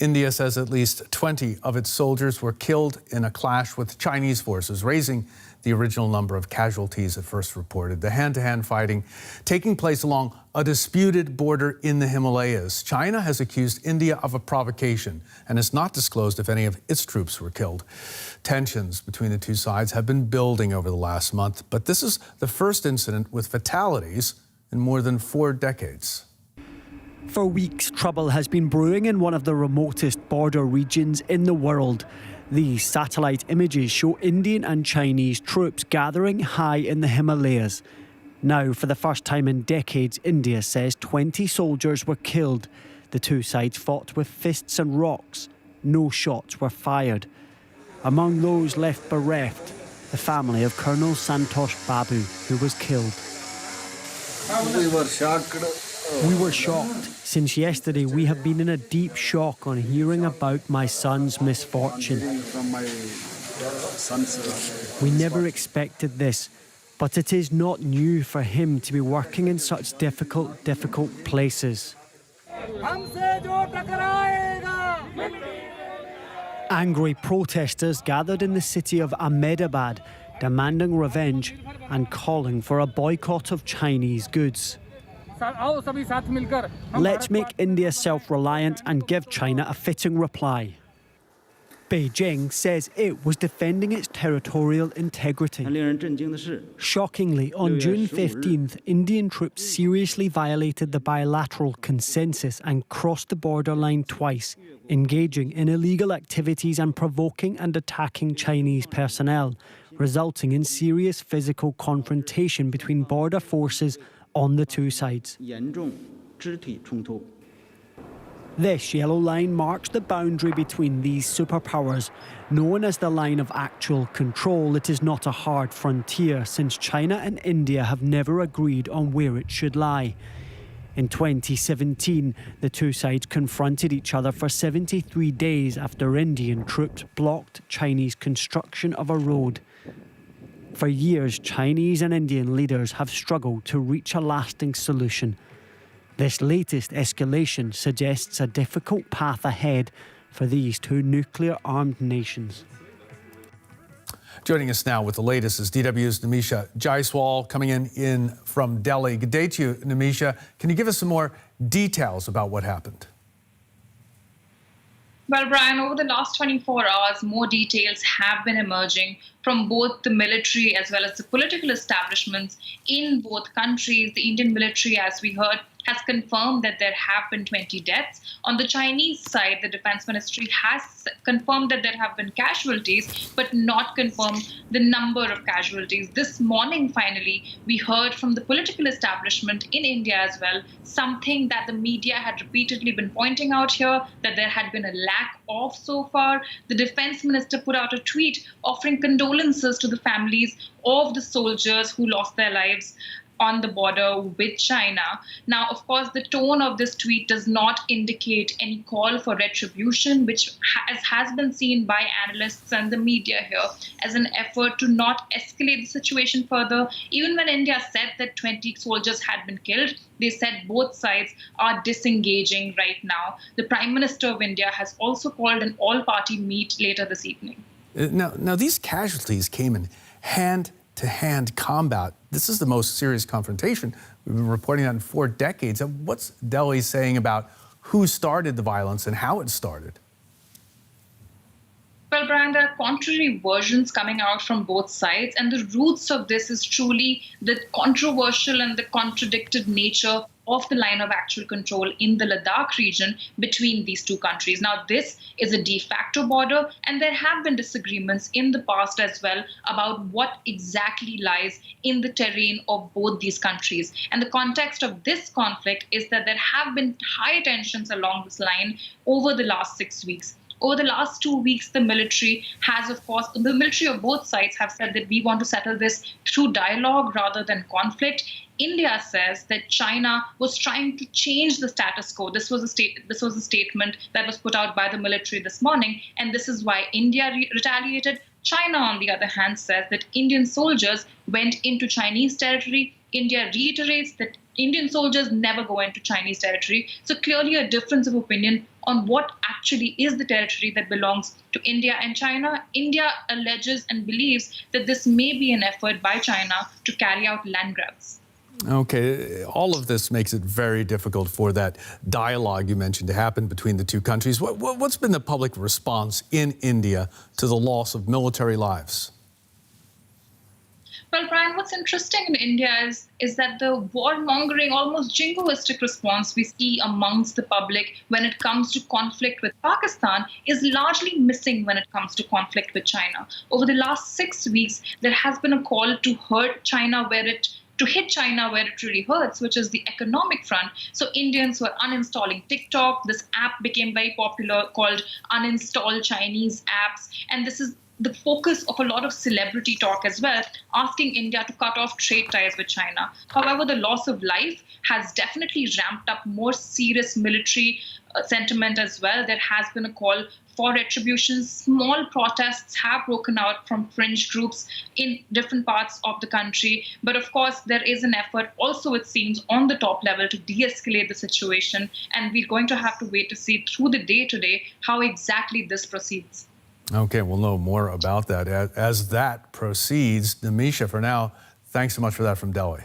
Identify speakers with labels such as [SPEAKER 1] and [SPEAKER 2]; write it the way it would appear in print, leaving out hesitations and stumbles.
[SPEAKER 1] India says at least 20 of its soldiers were killed in a clash with Chinese forces, raising the original number of casualties at first reported. The hand-to-hand fighting taking place along a disputed border in the Himalayas. China has accused India of a provocation and has not disclosed if any of its troops were killed. Tensions between the two sides have been building over the last month, but this is the first incident with fatalities in more than 4 decades.
[SPEAKER 2] For weeks, trouble has been brewing in one of the remotest border regions in the world. These satellite images show Indian and Chinese troops gathering high in the Himalayas. Now, for the first time in decades, India says 20 soldiers were killed. The two sides fought with fists and rocks. No shots were fired. Among those left bereft, the family of Colonel Santosh Babu, who was killed. We were shocked. Since yesterday, we have been in a deep shock on hearing about my son's misfortune. We never expected this, but it is not new for him to be working in such difficult places. Angry protesters gathered in the city of Ahmedabad, demanding revenge and calling for a boycott of Chinese goods. Let's make India self-reliant and give China a fitting reply. Beijing says it was defending its territorial integrity. Shockingly, on June 15th, Indian troops seriously violated the bilateral consensus and crossed the borderline twice, engaging in illegal activities and provoking and attacking Chinese personnel, resulting in serious physical confrontation between border forces on the two sides. This yellow line marks the boundary between these superpowers. Known as the line of actual control, it is not a hard frontier since China and India have never agreed on where it should lie. In 2017, the two sides confronted each other for 73 days after Indian troops blocked Chinese construction of a road. For years, Chinese and Indian leaders have struggled to reach a lasting solution. This latest escalation suggests a difficult path ahead for these two nuclear-armed nations.
[SPEAKER 1] Joining us now with the latest is DW's Nimisha Jaiswal coming in from Delhi. Good day to you, Nimisha. Can you give us some more details about what happened?
[SPEAKER 3] Well, Brian, over the last 24 hours, more details have been emerging from both the military as well as the political establishments in both countries. The Indian military, as we heard, has confirmed that there have been 20 deaths. On the Chinese side, the defense ministry has confirmed that there have been casualties, but not confirmed the number of casualties. This morning, finally, we heard from the political establishment in India as well, something that the media had repeatedly been pointing out here, that there had been a lack of so far. The defense minister put out a tweet offering condolences to the families of the soldiers who lost their lives on the border with China. Now, of course, the tone of this tweet does not indicate any call for retribution, which has been seen by analysts and the media here as an effort to not escalate the situation further. Even when India said that 20 soldiers had been killed, they said both sides are disengaging right now. The Prime Minister of India has also called an all-party meet later this evening.
[SPEAKER 1] Now these casualties came in hand-to-hand combat. This is the most serious confrontation we've been reporting on in 4 decades. What's Delhi saying about who started the violence and how it started?
[SPEAKER 3] Well, Brian, there are contrary versions coming out from both sides, and the roots of this is truly the controversial and the contradicted nature of the line of actual control in the Ladakh region between these two countries. Now, this is a de facto border, and there have been disagreements in the past as well about what exactly lies in the terrain of both these countries. And the context of this conflict is that there have been high tensions along this line over the last 6 weeks. Over the last 2 weeks, the military of both sides have said that we want to settle this through dialogue rather than conflict. India says that China was trying to change the status quo. This was a statement that was put out by the military this morning, and this is why India retaliated. China, on the other hand, says that Indian soldiers went into Chinese territory India reiterates that Indian soldiers never go into Chinese territory. So clearly a difference of opinion on what actually is the territory that belongs to India and China. India alleges and believes that this may be an effort by China to carry out land grabs.
[SPEAKER 1] Okay, all of this makes it very difficult for that dialogue you mentioned to happen between the two countries. What's been the public response in India to the loss of military lives?
[SPEAKER 3] Well, Brian, what's interesting in India is that the warmongering, almost jingoistic response we see amongst the public when it comes to conflict with Pakistan is largely missing when it comes to conflict with China. Over the last 6 weeks, there has been a call to hit China where it really hurts, which is the economic front. So Indians were uninstalling TikTok. This app became very popular called Uninstall Chinese Apps. And this is the focus of a lot of celebrity talk as well, asking India to cut off trade ties with China. However, the loss of life has definitely ramped up more serious military sentiment as well. There has been a call for retribution. Small protests have broken out from fringe groups in different parts of the country. But of course, there is an effort also, it seems, on the top level to de-escalate the situation. And we're going to have to wait to see through the day today how exactly this proceeds.
[SPEAKER 1] Okay, we'll know more about that as that proceeds. Namisha, for now, thanks so much for that from Delhi.